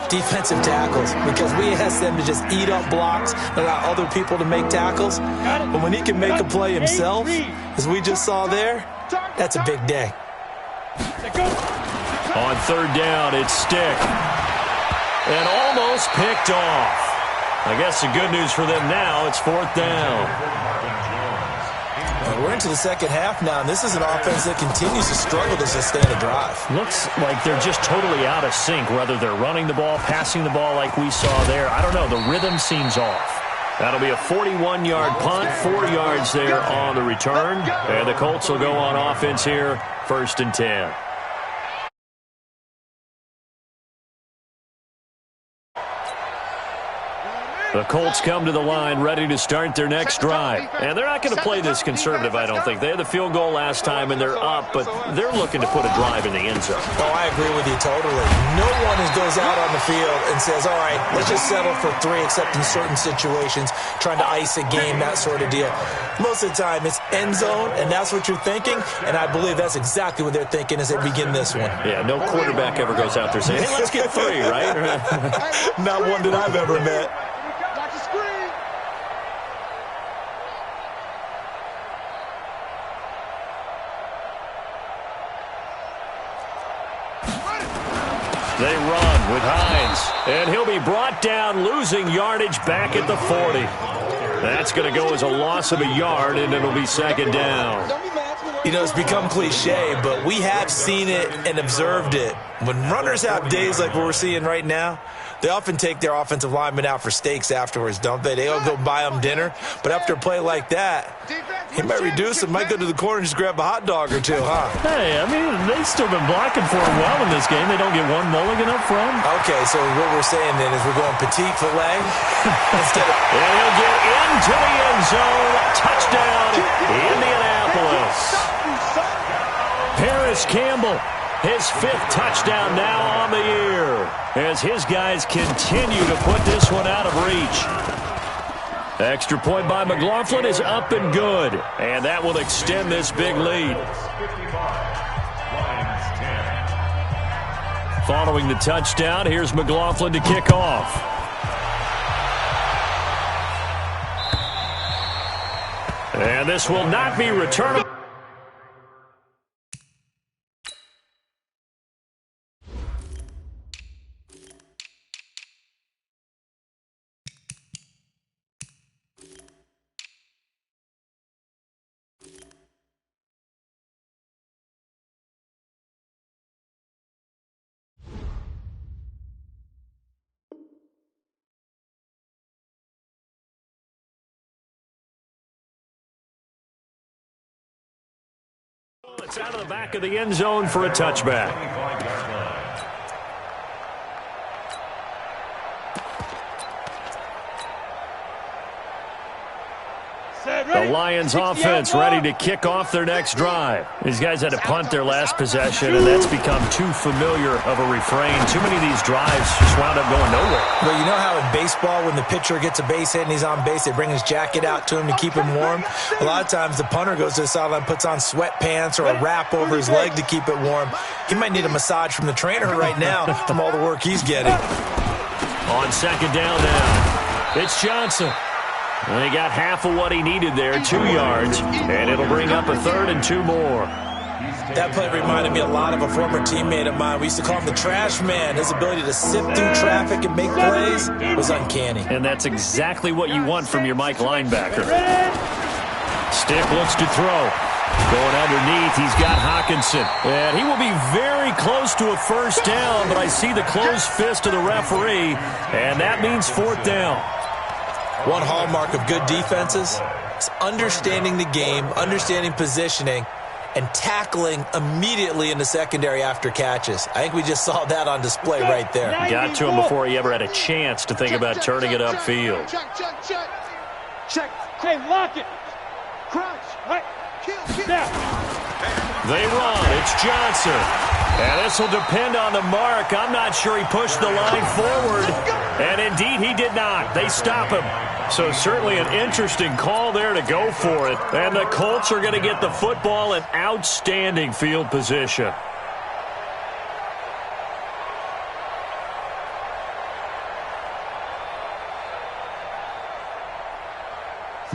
defensive tackles, because we ask them to just eat up blocks, allow other people to make tackles. But when he can make a play himself, as we just saw there, that's a big day. On third down, it's Stick. And almost picked off. I guess the good news for them now, it's fourth down. We're into the second half now, and this is an offense that continues to struggle to sustain a drive. Looks like they're just totally out of sync, whether they're running the ball, passing the ball like we saw there. I don't know. The rhythm seems off. That'll be a 41-yard punt, 4 yards there on the return. And the Colts will go on offense here, 1st and 10. The Colts come to the line ready to start their next drive. And they're not going to play this conservative, I don't think. They had the field goal last time, and they're up, but they're looking to put a drive in the end zone. Oh, I agree with you totally. No one goes out on the field and says, all right, let's just settle for 3, except in certain situations, trying to ice a game, that sort of deal. Most of the time, it's end zone, and that's what you're thinking, and I believe that's exactly what they're thinking as they begin this one. Yeah, no quarterback ever goes out there saying, hey, let's get 3, right? Not one that I've ever met. They run with Hines, and he'll be brought down, losing yardage back at the 40. That's going to go as a loss of a yard, and it'll be second down. You know, it's become cliche, but we have seen it and observed it. When runners have days like what we're seeing right now, they often take their offensive linemen out for steaks afterwards, don't they? They'll go buy them dinner. But after a play like that, he might reduce it, might go to the corner and just grab a hot dog or two, huh? Hey, I mean, they've still been blocking for him well in this game. They don't get one mulligan up front. Okay, so what we're saying then is we're going petite filet instead of... And he'll get into the end zone. Touchdown, Indianapolis. Paris Campbell, his 5th touchdown now on the year, as his guys continue to put this one out of reach. Extra point by McLaughlin is up and good, and that will extend this big lead. Following the touchdown, here's McLaughlin to kick off. And this will not be returnable. It's out of the back of the end zone for a touchback. The Lions offense ready to kick off their next drive. These guys had to punt their last possession, and that's become too familiar of a refrain. Too many of these drives just wound up going nowhere. But you know how in baseball, when the pitcher gets a base hit and he's on base, they bring his jacket out to him to keep him warm? A lot of times the punter goes to the sideline, puts on sweatpants or a wrap over his leg to keep it warm. He might need a massage from the trainer right now from all the work he's getting. On second down now, it's Johnson. And he got half of what he needed there, 2 yards, and it'll bring up a 3rd and 2 more. That play reminded me a lot of a former teammate of mine. We used to call him the trash man. His ability to sift through traffic and make plays was uncanny. And that's exactly what you want from your Mike linebacker. Stick looks to throw. Going underneath, he's got Hawkinson. And he will be very close to a first down, but I see the closed fist of the referee, and that means 4th down. One hallmark of good defenses is understanding the game, understanding positioning, and tackling immediately in the secondary after catches. I think we just saw that on display right there. Got to him before he ever had a chance to think about turning it upfield. Check. Hey, lock it. Crouch. Right. Now. They run. It's Johnson. And this will depend on the mark. I'm not sure he pushed the line forward. And indeed, he did not. They stop him. So certainly an interesting call there to go for it. And the Colts are going to get the football in outstanding field position.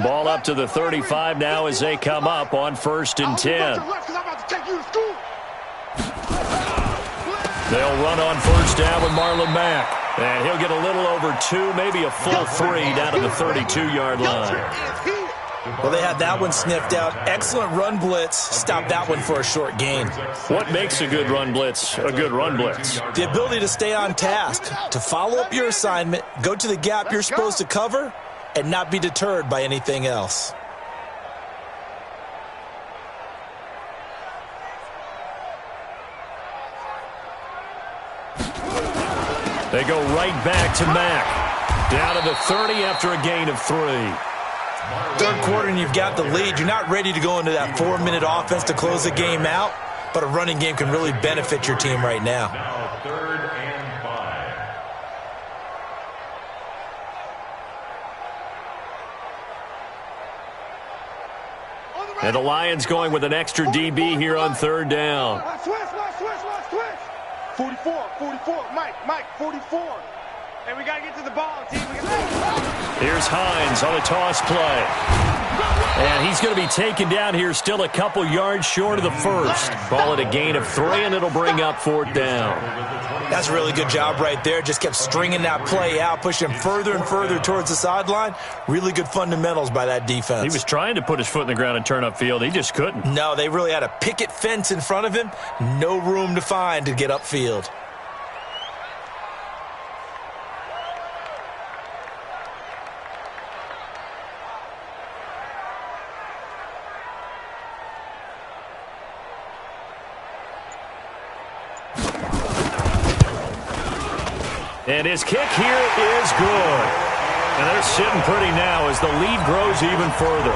Ball up to the 35 now as they come up on 1st and 10. They'll run on 1st down with Marlon Mack. And he'll get a little over 2, maybe a full 3 down to the 32-yard line. Well, they had that one sniffed out. Excellent run blitz. Stop that one for a short gain. What makes a good run blitz a good run blitz? The ability to stay on task, to follow up your assignment, go to the gap you're supposed to cover, and not be deterred by anything else. They go right back to Mack. Down to the 30 after a gain of 3. Third quarter and you've got the lead. You're not ready to go into that 4-minute offense to close the game out, but a running game can really benefit your team right now. Now 3rd and 5. And the Lions going with an extra DB here on 3rd down. Let's switch. 44, Mike, 44. And we got to get to the ball, team. Here's Hines on a toss play. And he's going to be taken down here still a couple yards short of the 1st. Call it a gain of 3, and it'll bring up 4th down. That's a really good job right there. Just kept stringing that play out, pushing him further and further towards the sideline. Really good fundamentals by that defense. He was trying to put his foot in the ground and turn upfield. He just couldn't. No, they really had a picket fence in front of him. No room to find to get upfield. And his kick here is good. And they're sitting pretty now as the lead grows even further.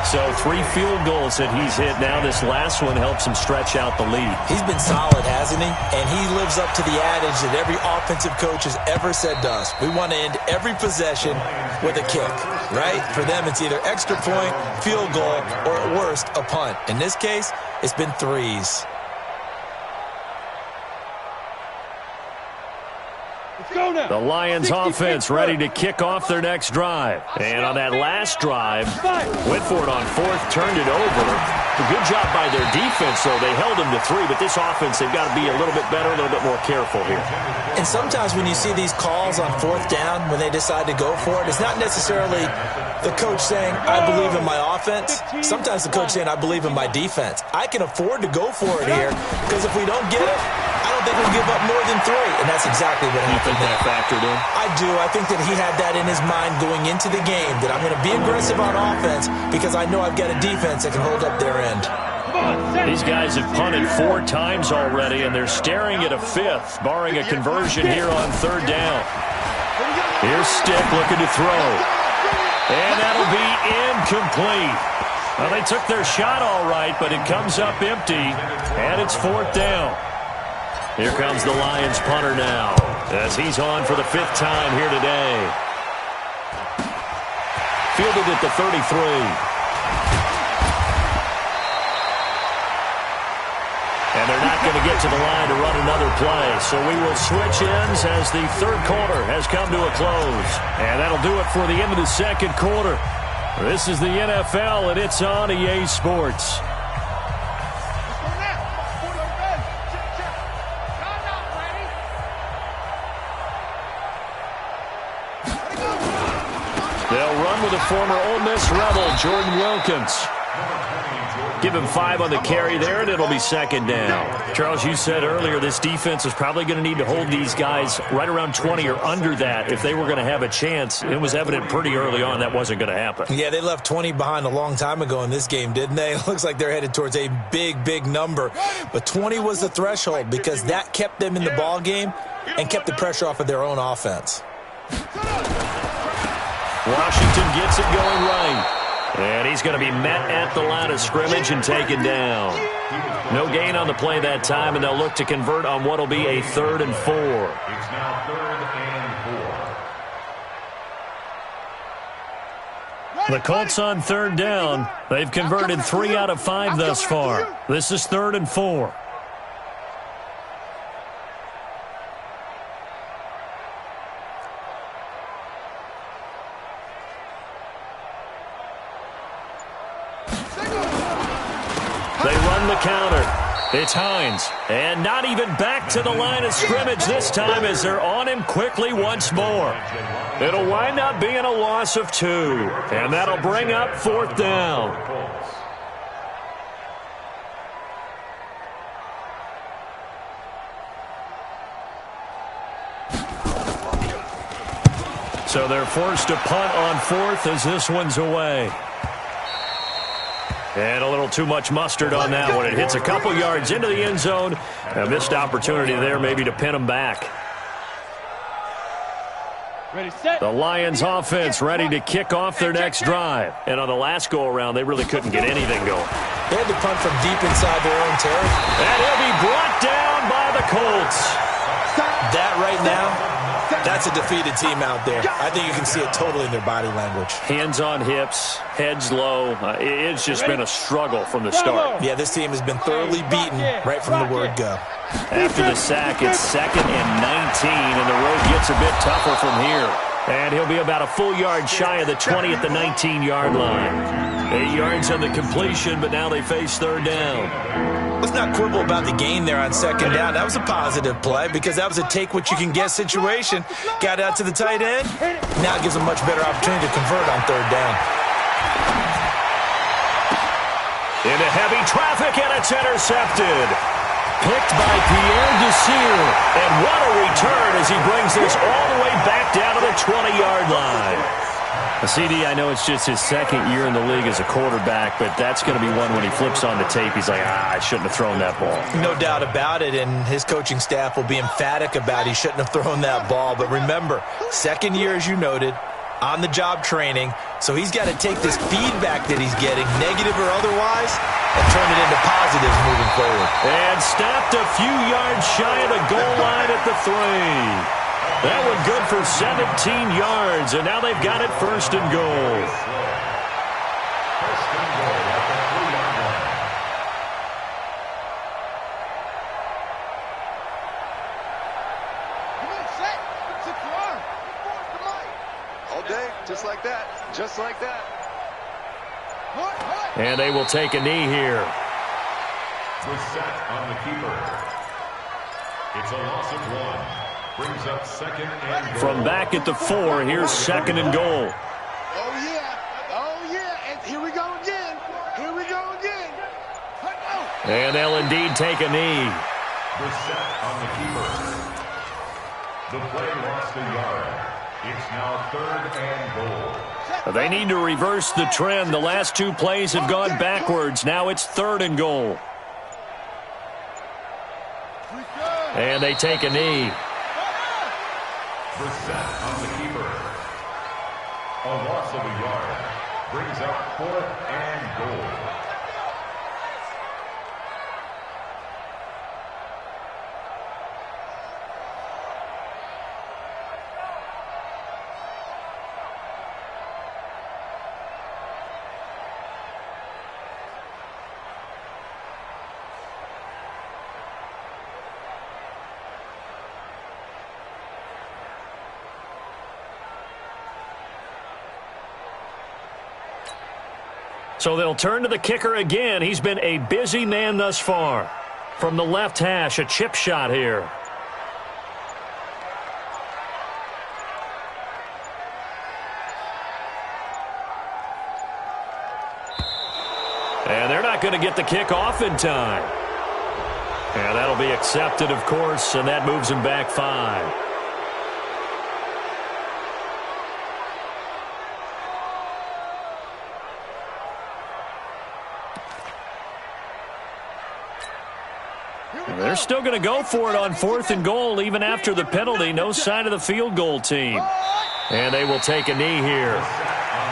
So 3 field goals that he's hit now. This last one helps him stretch out the lead. He's been solid, hasn't he? And he lives up to the adage that every offensive coach has ever said to us. We want to end every possession with a kick, right? For them, it's either extra point, field goal, or at worst, a punt. In this case, it's been 3s. The Lions offense ready to kick off their next drive. And on that last drive, went for it on 4th, turned it over. A good job by their defense, though. They held them to 3, but this offense, they've got to be a little bit better, a little bit more careful here. And sometimes when you see these calls on 4th down, when they decide to go for it, it's not necessarily the coach saying, I believe in my offense. Sometimes the coach saying, I believe in my defense. I can afford to go for it here because if we don't get it, I don't think we'll give up more than 3. And that's exactly what happened. You think that factored in? I do. I think that he had that in his mind going into the game, that I'm going to be aggressive on offense because I know I've got a defense that can hold up their end. These guys have punted 4 times already, and they're staring at a 5th, barring a conversion here on 3rd down. Here's Stick looking to throw. And that'll be incomplete. Well, they took their shot all right, but it comes up empty, and it's 4th down. Here comes the Lions punter now as he's on for the 5th time here today. Fielded at the 33. And they're not going to get to the line to run another play. So we will switch ends as the 3rd quarter has come to a close. And that'll do it for the end of the 2nd quarter. This is the NFL, and it's on EA Sports. They'll run with the former Ole Miss Rebel, Jordan Wilkins. Give him 5 on the carry there, and it'll be 2nd down. Charles, you said earlier this defense is probably going to need to hold these guys right around 20 or under that if they were going to have a chance. It was evident pretty early on that wasn't going to happen. Yeah, they left 20 behind a long time ago in this game, didn't they? It looks like they're headed towards a big number. But 20 was the threshold because that kept them in the ball game and kept the pressure off of their own offense. Washington gets it going right. And he's going to be met at the line of scrimmage and taken down. No gain on the play that time, and they'll look to convert on what will be a 3rd and 4. It's now 3rd and 4. The Colts on 3rd down. They've converted 3 out of 5 thus far. This is 3rd and 4. the counter. It's Hines. And not even back to the line of scrimmage this time as they're on him quickly once more. It'll wind up being a loss of 2. And that'll bring up 4th down. So they're forced to punt on 4th as this one's away. And a little too much mustard on that one. It hits a couple yards into the end zone. A missed opportunity there maybe to pin them back. The Lions offense ready to kick off their next drive. And on the last go-around, they really couldn't get anything going. They had to punt from deep inside their own territory. And he'll be brought down by the Colts. That right now, that's a defeated team out there. I think you can see it totally in their body language. Hands on hips, heads low. It's just been a struggle from the start. Yeah, this team has been thoroughly beaten right from the word go. After the sack, it's 2nd and 19, and the road gets a bit tougher from here. And he'll be about a full yard shy of the 20 at the 19-yard line. 8 yards on the completion, but now they face 3rd down. Let's not quibble about the gain there on 2nd down. That was a positive play because that was a take-what-you-can-get situation. Got out to the tight end. Now it gives them much better opportunity to convert on 3rd down. Into heavy traffic, and it's intercepted. Picked by Pierre Desir. And what a return as he brings this all the way back down to the 20-yard line. CD, I know it's just his 2nd year in the league as a quarterback, but that's going to be one when he flips on the tape, he's like, I shouldn't have thrown that ball. No doubt about it, and his coaching staff will be emphatic about he shouldn't have thrown that ball. But remember, 2nd year, as you noted, on-the-job training, so he's got to take this feedback that he's getting, negative or otherwise, and turn it into positives moving forward. And stopped a few yards shy of the goal line at the 3. That one good for 17 yards, and now they've got it 1st and goal. 1st and goal at the 3-yard line. Come on, set. Sit your arm. Come on. All day, just like that. Just like that. And they will take a knee here. The set on the keeper. It's a loss of 1. Brings up 2nd and goal. From back at the 4, here's 2nd and goal. Oh, yeah. Oh, yeah. And here we go again. Here we go again. And they'll indeed take a knee. The set on the keeper. The play lost a yard. It's now 3rd and goal. They need to reverse the trend. The last 2 plays have gone backwards. Now it's 3rd and goal. And they take a knee. The set on the keeper. A loss of a yard. Brings up 4th and goal. So they'll turn to the kicker again. He's been a busy man thus far. From the left hash, a chip shot here. And they're not going to get the kick off in time. And that'll be accepted, of course, and that moves him back 5. They're still going to go for it on 4th and goal even after the penalty. No sign of the field goal team. And they will take a knee here.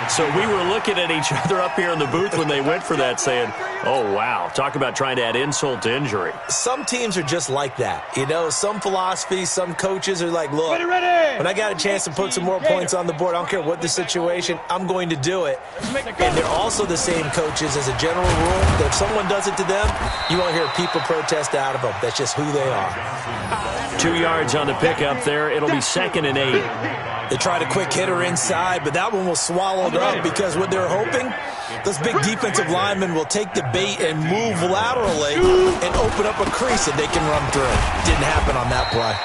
So we were looking at each other up here in the booth when they went for that saying, oh, wow, talk about trying to add insult to injury. Some teams are just like that. You know, some philosophies, some coaches are like, look, when I got a chance to put some more points on the board, I don't care what the situation, I'm going to do it. And they're also the same coaches as a general rule that if someone does it to them, you won't hear people protest out of them. That's just who they are. 2 yards on the pickup there. It'll be 2nd and 8. They tried a quick hitter inside, but that one was swallowed up because what they're hoping, those big defensive linemen will take the bait and move laterally and open up a crease that they can run through. Didn't happen on that play.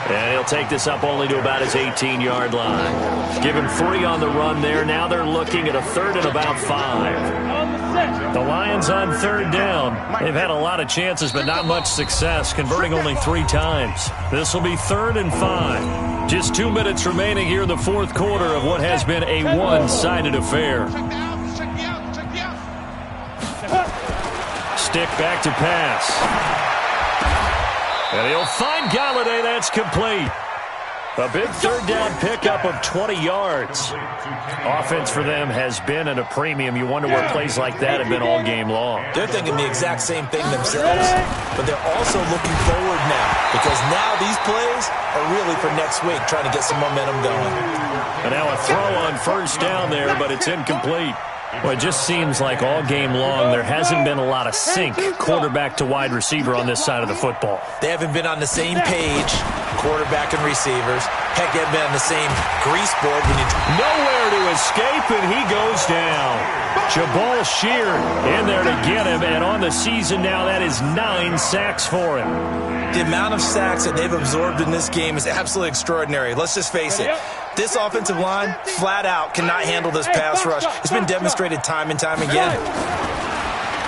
And he'll take this up only to about his 18-yard line. Give him 3 on the run there. Now they're looking at a 3rd and about 5. The Lions on 3rd down. They've had a lot of chances, but not much success, converting only 3 times. This will be 3rd and 5. Just 2 minutes remaining here in the 4th quarter of what has been a one-sided affair. Stick back to pass. And he'll find Galladay. That's complete. A big 3rd down pickup of 20 yards. Offense for them has been at a premium. You wonder where plays like that have been all game long. They're thinking the exact same thing themselves, but they're also looking forward now because now these plays are really for next week, trying to get some momentum going. And now a throw on 1st down there, but it's incomplete. Well, it just seems like all game long there hasn't been a lot of sync quarterback to wide receiver on this side of the football. They haven't been on the same page, quarterback and receivers. Heck, they haven't been on the same grease board. Nowhere to escape, and he goes down. Jabal Sheard in there to get him, and on the season now, that is 9 sacks for him. The amount of sacks that they've absorbed in this game is absolutely extraordinary. Let's just face it. This offensive line, flat out, cannot handle this pass rush. It's been demonstrated time and time again.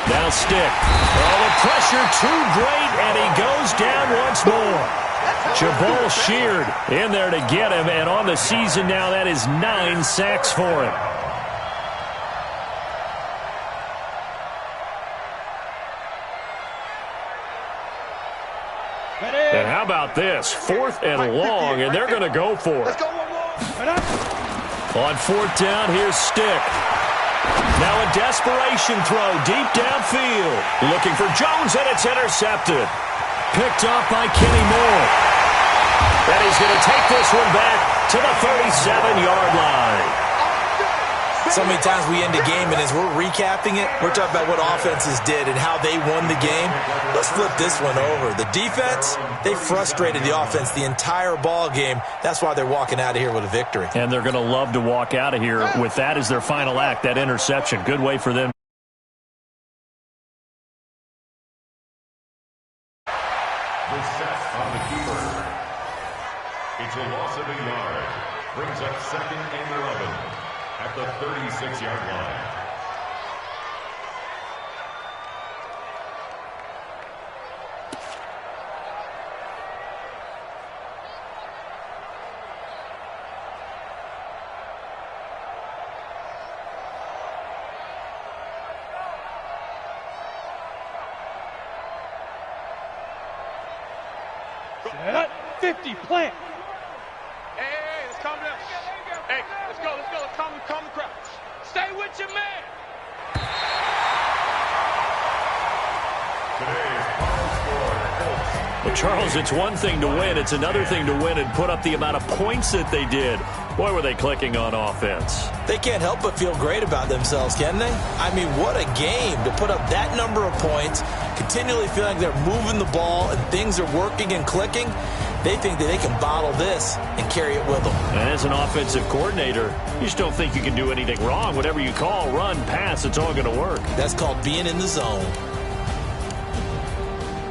Now Stick. Oh, the pressure too great, and he goes down once more. Jabal Sheard in there to get him, and on the season now, that is 9 sacks for him. And how about this? 4th and long, and they're going to go for it. On 4th down, here's Stick. Now a desperation throw deep downfield. Looking for Jones, and it's intercepted. Picked up by Kenny Moore. And he's going to take this one back to the 37-yard line. So many times we end a game, and as we're recapping it, we're talking about what offenses did and how they won the game. Let's flip this one over. The defense, they frustrated the offense the entire ball game. That's why they're walking out of here with a victory. And they're going to love to walk out of here with that as their final act, that interception. Good way for them. The set on the keeper. It's a loss of a yard. Brings up 2nd and 11. At the 36-yard line. Set 50, plant. Hey, let's calm down. Hey, let's go. Let's calm the crowd. Stay with your man. Well, Charles, it's one thing to win. It's another thing to win and put up the amount of points that they did. Boy, were they clicking on offense. They can't help but feel great about themselves, can they? I mean, what a game to put up that number of points, continually feeling they're moving the ball and things are working and clicking. They think that they can bottle this and carry it with them. And as an offensive coordinator, you just don't think you can do anything wrong. Whatever you call, run, pass, it's all going to work. That's called being in the zone.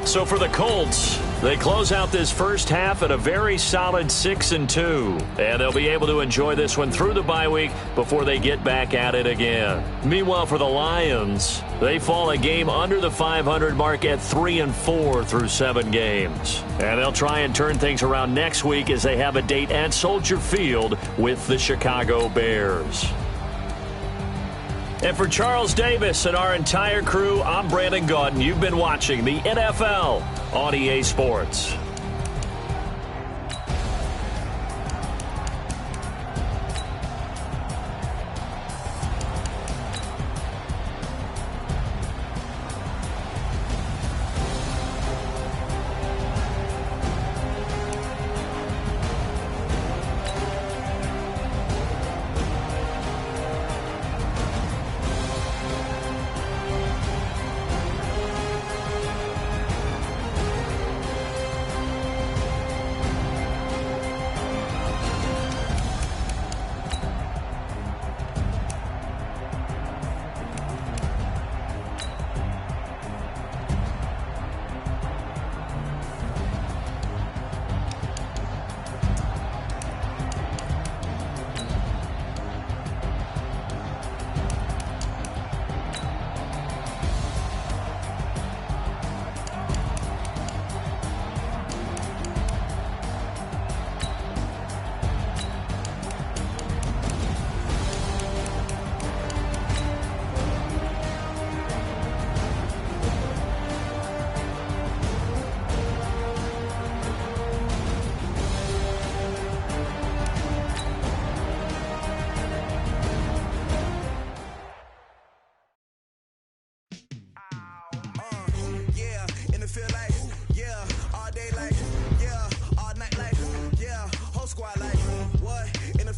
So for the Colts, they close out this first half at a very solid 6-2. And they'll be able to enjoy this one through the bye week before they get back at it again. Meanwhile, for the Lions, they fall a game under the 500 mark at 3-4 through 7 games. And they'll try and turn things around next week as they have a date at Soldier Field with the Chicago Bears. And for Charles Davis and our entire crew, I'm Brandon Gaudin. You've been watching the NFL on EA Sports.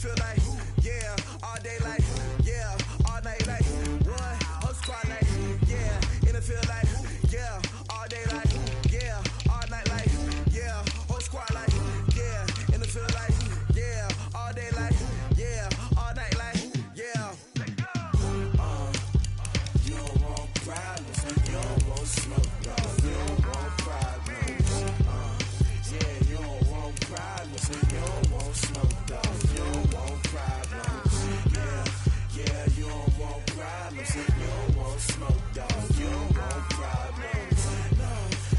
feel like, yeah, all day like, yeah, all night like, what? Whole squad like, yeah, in the field like, yeah, all day like, yeah, all night like, yeah, whole squad like, yeah, in the field like, yeah, all day like, yeah, all night like, yeah. You don't want problems, you don't want smoke, dog. You don't want problems, yeah, you don't want problems, you don't want smoke, dog. You don't want problems, yeah, you don't want problems, you don't want smoke, dog. You don't want problems, no,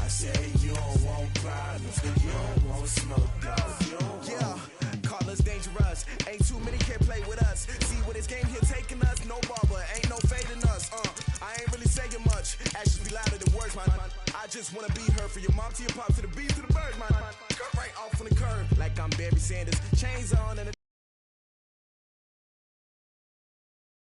I say you don't want problems, you don't want smoke, dog. You don't want. Yeah, call us dangerous, ain't too many can play with us. See where this game here taking us, no barber, ain't no fading us. I ain't really saying much, actions be louder than words, man. I just wanna be heard from your mom to your pop to the beat to the birds, man. Cut right off on the curb, like I'm Barry Sanders. Chains on and a